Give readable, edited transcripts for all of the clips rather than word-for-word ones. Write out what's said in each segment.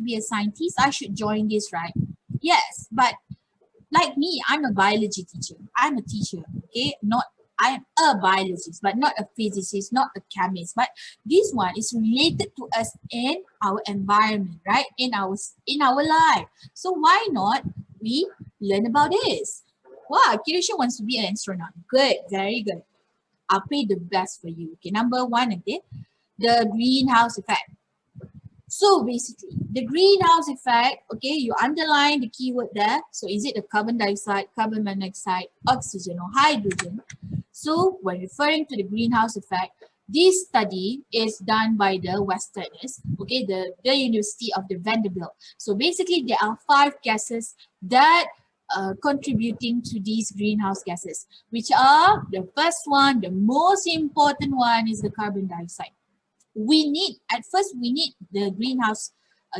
be a scientist, I should join this, right? Yes, but like me, I'm a biology teacher. I'm a teacher, okay? Not I'm a biologist, but not a physicist, not a chemist. But this one is related to us in our environment, right? In our life. So why not we learn about this? Wow, Kirisha wants to be an astronaut. Good, very good. I'll pay the best for you. Okay, number one, okay, the greenhouse effect. So basically, the greenhouse effect, okay, you underline the keyword there. So is it the carbon dioxide, carbon monoxide, oxygen, or hydrogen? So when referring to the greenhouse effect, this study is done by the Westerners, okay, the University of the Vanderbilt. So basically, there are 5 gases that contributing to these greenhouse gases, which are the first one, the most important one is the carbon dioxide. We need the greenhouse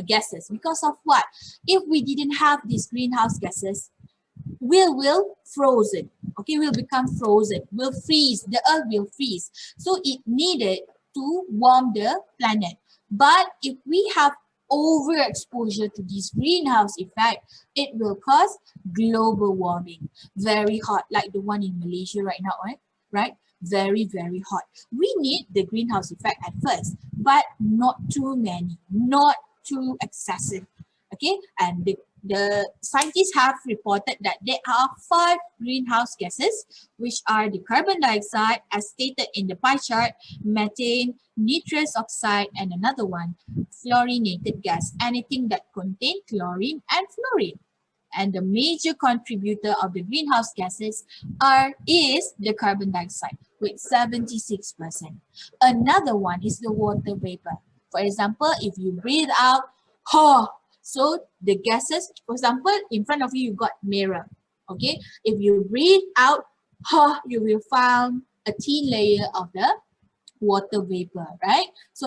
gases because of what? If we didn't have these greenhouse gases, we will frozen. Okay, we'll become frozen. We'll freeze. The earth will freeze. So it needed to warm the planet. But if we have overexposure to this greenhouse effect, it will cause global warming. Very hot, like the one in Malaysia right now, right? Right? Very, very hot. We need the greenhouse effect at first, but not too many, not too excessive. Okay, and the scientists have reported that there are 5 greenhouse gases, which are the carbon dioxide, as stated in the pie chart, methane, nitrous oxide, and another one, fluorinated gas, anything that contain chlorine and fluorine. And the major contributor of the greenhouse gases is the carbon dioxide with 76%. Another one is the water vapor. For example, if you breathe out, so the gases, for example, in front of you, you got mirror. Okay, if you breathe out, you will find a thin layer of the water vapor, right? So